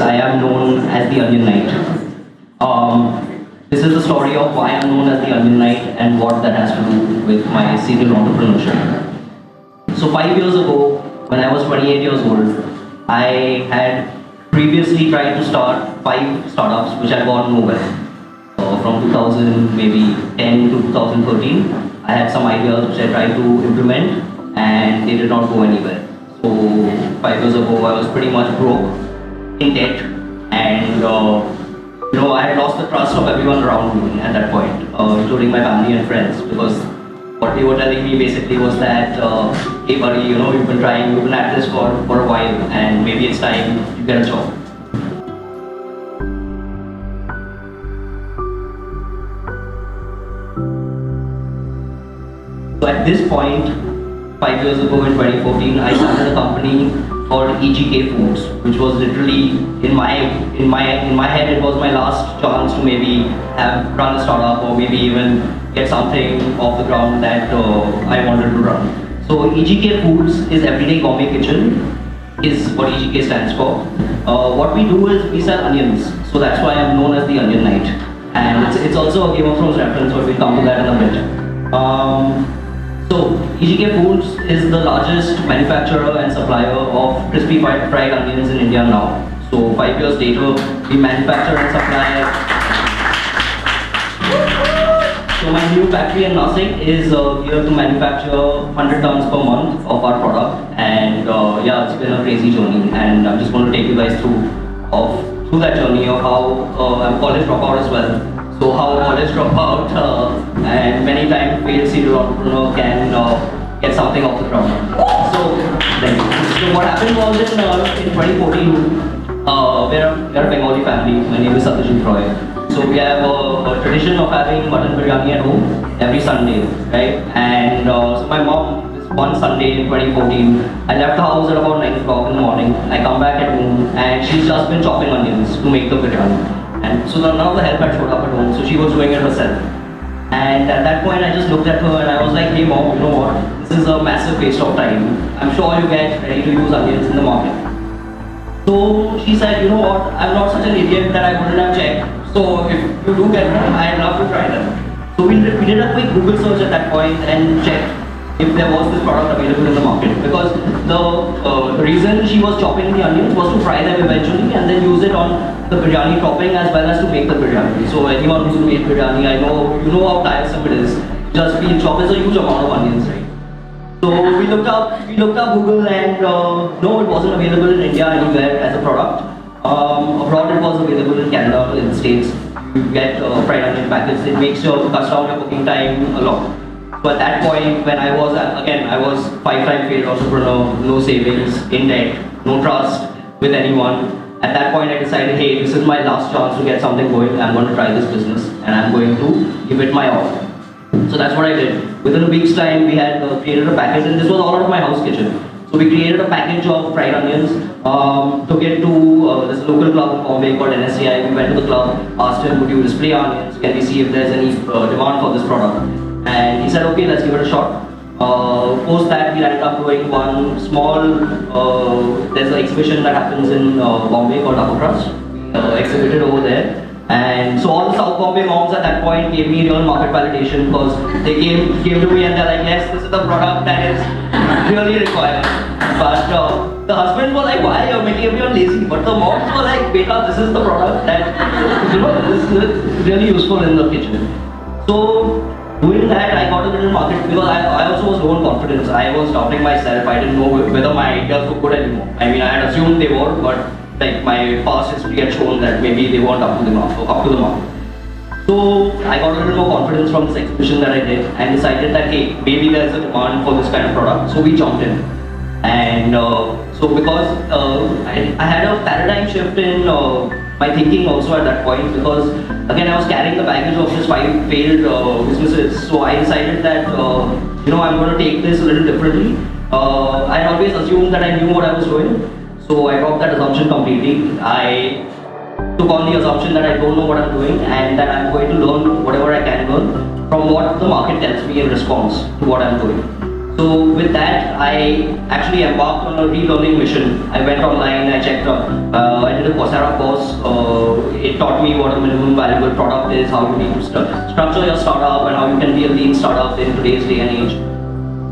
I am known as the Onion Knight. This is the story of why I'm known as the Onion Knight and what that has to do with my serial entrepreneurship. So 5 years ago, when I was 28 years old, I had previously tried to start 5 startups which had gone nowhere. From 2000 maybe 10 to 2013, I had some ideas which I tried to implement and they did not go anywhere. So 5 years ago, I was pretty much broke, in debt, and I had lost the trust of everyone around me at that point, including my family and friends, because what they were telling me basically was that, hey buddy, you've been at this for a while, and maybe it's time you get a job. So at this point, 5 years ago in 2014, I started a company called EGK Foods, which was literally in my head it was my last chance to maybe have run a startup or maybe even get something off the ground that I wanted to run. So EGK Foods is Everyday Gourmet Kitchen, is what EGK stands for. What we do is we sell onions, so that's why I'm known as the Onion Knight. And it's also a Game of Thrones reference, but we'll come to that in a bit. So EGK Foods is the largest manufacturer and supplier of crispy fried onions in India now. So 5 years later, we manufacture and supply. So my new factory in Nasik is here to manufacture 100 tons per month of our product, and it's been a crazy journey. And I'm just going to take you guys through that journey of how I'm college dropout as well. So how a college dropout and many times failed serial entrepreneur can get something off the ground. So what happened was in 2014, we're a Bengali family. My name is Satyajit Roy. So we have a tradition of having mutton biryani at home every Sunday, right? And so my mom, this one Sunday in 2014, I left the house at about 9 o'clock in the morning. I come back at home and she's just been chopping onions to make the biryani. And so none of the help had showed up at home, so she was doing it herself. And at that point, I just looked at her and I was like, hey mom, you know what? This is a massive waste of time. I'm sure you get ready to use onions in the market. So she said, you know what? I'm not such an idiot that I wouldn't have checked. So if you do get them, I'd love to try them. So we did a quick Google search at that point and checked if there was this product available in the market, because the reason she was chopping the onions was to fry them eventually and then use it on the biryani topping as well as to make the biryani. So anyone who's made biryani, I know you know how tiresome it is. Just being chopped is a huge amount of onions, right? So we looked up Google and no, it wasn't available in India anywhere as a product. Abroad it was available in Canada, in the States. You get fried onion packets. It makes cuts down your cooking time a lot. So at that point, when I was 5-time failed entrepreneur, no savings, in debt, no trust with anyone. At that point, I decided, hey, this is my last chance to get something going. I'm going to try this business and I'm going to give it my all. So that's what I did. Within a week's time, we had created a package, and this was all out of my house kitchen. So we created a package of fried onions, took it to this local club in Bombay called NSCI. We went to the club, asked him, would you display onions? Can we see if there's any demand for this product? And he said, okay, let's give it a shot. Post that, we ended up doing one small, there's an exhibition that happens in Bombay called Upper Crust. We exhibited over there. And so all the South Bombay moms at that point gave me real market validation, because they came to me and they're like, yes, this is the product that is really required. But the husbands were like, why you're making everyone lazy? But the moms were like, beta, this is the product that, is really useful in the kitchen. So doing that, I got a little market, because I also was low in confidence. I was doubting myself. I didn't know whether my ideas were good anymore. I mean, I had assumed they were, but like my past history had shown that maybe they weren't up to the mark. So I got a little more confidence from this exhibition that I did and decided that, hey, maybe there's a demand for this kind of product. So we jumped in. And so because I had a paradigm shift in my thinking also at that point, because again I was carrying the baggage of just 5 failed businesses. So I decided that I'm going to take this a little differently. I always assumed that I knew what I was doing. So I dropped that assumption completely. I took on the assumption that I don't know what I'm doing and that I'm going to learn whatever I can learn from what the market tells me in response to what I'm doing. So with that, I actually embarked on a relearning mission. I went online, I checked up, I did a Coursera course. It taught me what a minimum valuable product is, how you need to structure your startup, and how you can be a lean startup in today's day and age.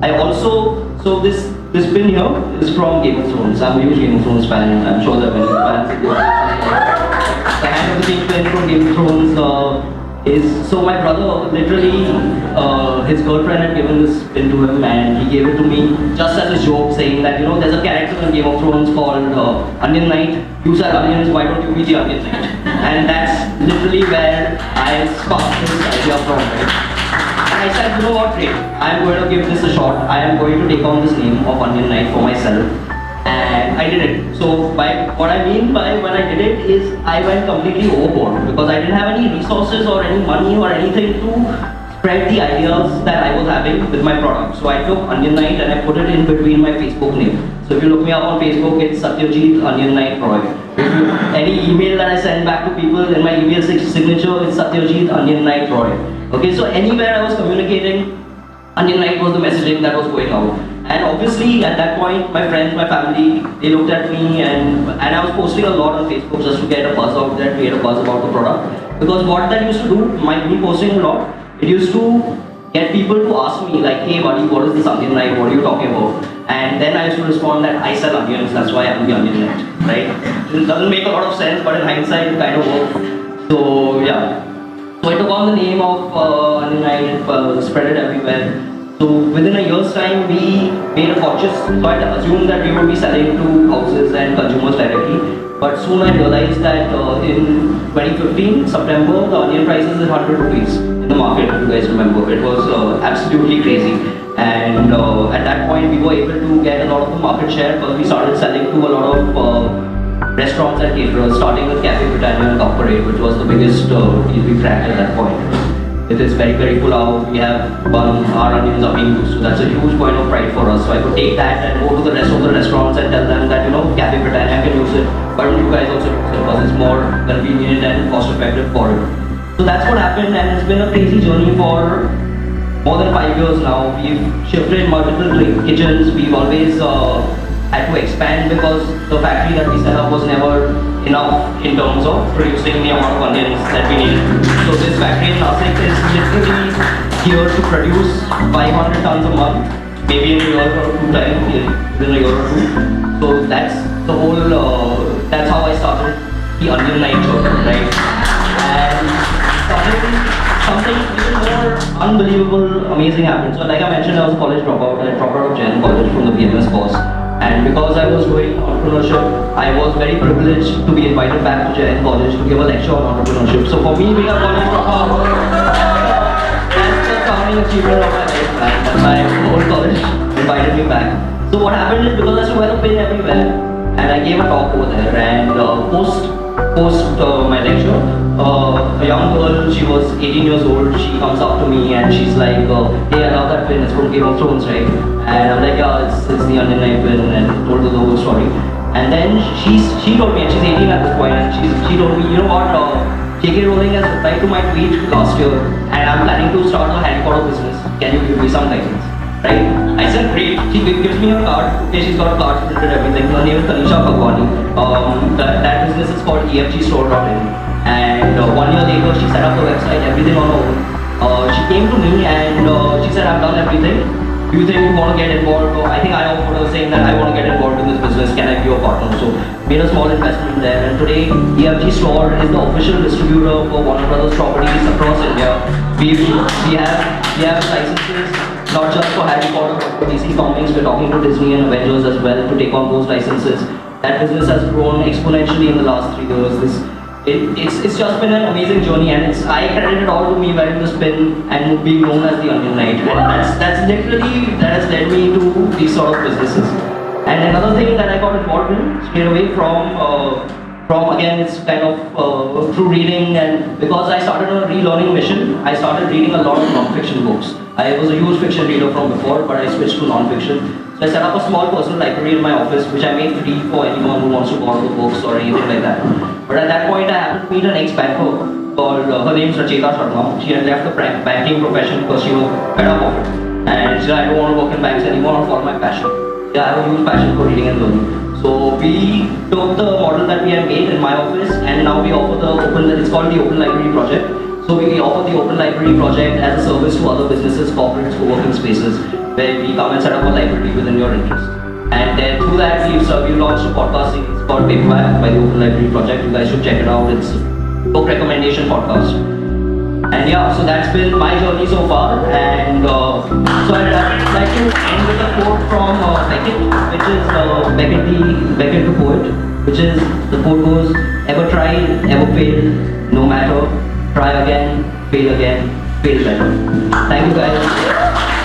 I also, so this pin here is from Game of Thrones. I'm a huge Game of Thrones fan. I'm sure there are many fans. The hand of the king pin from Game of Thrones is, so my brother literally, his girlfriend had given this pin to him and he gave it to me just as a joke, saying that, there's a character in Game of Thrones called Onion Knight. You sell onions, why don't you be the Onion Knight? And that's literally where I sparked this idea from, right? And I said, you know what, Ray, I'm going to give this a shot. I am going to take on this name of Onion Knight for myself. And I did it. So what I mean by when I did it is I went completely overboard because I didn't have any resources or any money or anything to spread the ideas that I was having with my product. So I took Onion Knight and I put it in between my Facebook name. So if you look me up on Facebook, it's Satyajit OnionKnight Roy. Any email that I send back to people in my email signature, it's Satyajit OnionKnight Roy. Okay, so anywhere I was communicating, Onion Knight was the messaging that was going out. And obviously at that point, my friends, my family, they looked at me and I was posting a lot on Facebook just to get a buzz out there, create a buzz about the product. Because what that used to do, me posting a lot, it used to get people to ask me like, hey buddy, what is this Onion Knight, what are you talking about? And then I used to respond that I sell onions, that's why I'm the Onion Knight, right? It doesn't make a lot of sense, but in hindsight it kind of worked. So yeah. So I took on the name of Onion Knight, spread it everywhere. So within a year's time, we made a purchase. So I assumed that we would be selling to houses and consumers directly. But soon I realized that in 2015, September, the onion prices is 100 rupees in the market, if you guys remember. It was absolutely crazy. And at that point, we were able to get a lot of the market share because we started selling to a lot of restaurants and caterers, starting with Cafe Britannia and Corporate, which was the biggest deal we cracked at that point. It is very, very full. We have our onions are being used, so that's a huge point of pride for us. So I could take that and go to the rest of the restaurants and tell them that, Cafe Britannia can use it, why don't you guys also use it because it's more convenient and cost effective for it. So that's what happened, and it's been a crazy journey for more than 5 years now. We've shifted multiple kitchens. We've always had to expand because the factory that we set up was never enough in terms of producing the amount of onions that we need. So this factory in Nasik is literally here to produce 500 tons a month, maybe in a year or two time, within a year or two. So that's the whole, that's how I started the Onion Knight journey, right? And something even more unbelievable, amazing happened. So like I mentioned, I was a college dropout. I dropped out of Jain College from the BMS course. And because I was doing entrepreneurship, I was very privileged to be invited back to Jain College to give a lecture on entrepreneurship. So for me, being a college dropout, that's the crowning achievement of my life, man. That my whole college invited me back. So what happened is, because I used to wear a pin everywhere, and I gave a talk over there, and post my lecture, a young girl, she was 18 years old, she comes up to me and she's like, hey, I love that pin, it's from Game of Thrones, right? And I'm like, yeah, it's the Onion Knight pin, and told her the whole story. And then she told me, and she's 18 at this point, and she told me, you know what, J.K. Rowling has replied to my tweet last year, and I'm planning to start a Harry Potter business. Can you give me some guidance? Right? I said, great. She gives me her card. Okay, she's got cards printed, everything. Her name is Tanisha Bhagwani. That business is called efgstore.in. And 1 year later, she set up the website, everything on her own. She came to me and she said, I've done everything. Do you think you want to get involved? I think I offered her saying that I want to get involved in this business. Can I be your partner? So made a small investment there. And today, EFG Store is the official distributor for Warner Brothers properties across India. We have licenses not just for Harry Potter but for DC Comics. We're talking to Disney and Avengers as well to take on those licenses. That business has grown exponentially in the last 3 years. It's just been an amazing journey, and I credit it all to me wearing this pin and being known as the Onion Knight. And that's literally, that has led me to these sort of businesses. And another thing that I got involved in straight away from again, it's kind of through reading, and because I started on a relearning mission, I started reading a lot of non-fiction books. I was a huge fiction reader from before, but I switched to non-fiction. So I set up a small personal library in my office, which I made free for anyone who wants to borrow the books or anything like that. But at that point, I happened to meet an ex-banker called, her name's Rachita Sharma. She had left the banking profession because she was fed up of it. And I don't want to work in banks anymore or follow my passion. Yeah, I have a huge passion for reading and learning. So we took the model that we had made in my office, and now we offer the open. It's called the Open Library Project. So we offer the Open Library Project as a service to other businesses, corporates, co-working spaces, where we come and set up a library within your interest. And then through that, we launched a podcast series called Paperback by the Open Library Project. You guys should check it out. It's a book recommendation podcast. And yeah, so that's been my journey so far. And so I'd like to end with a quote from Beckett, which is Beckett the poet, which is, the quote goes, "Ever tried, ever failed, no matter, try again, fail better." Thank you guys.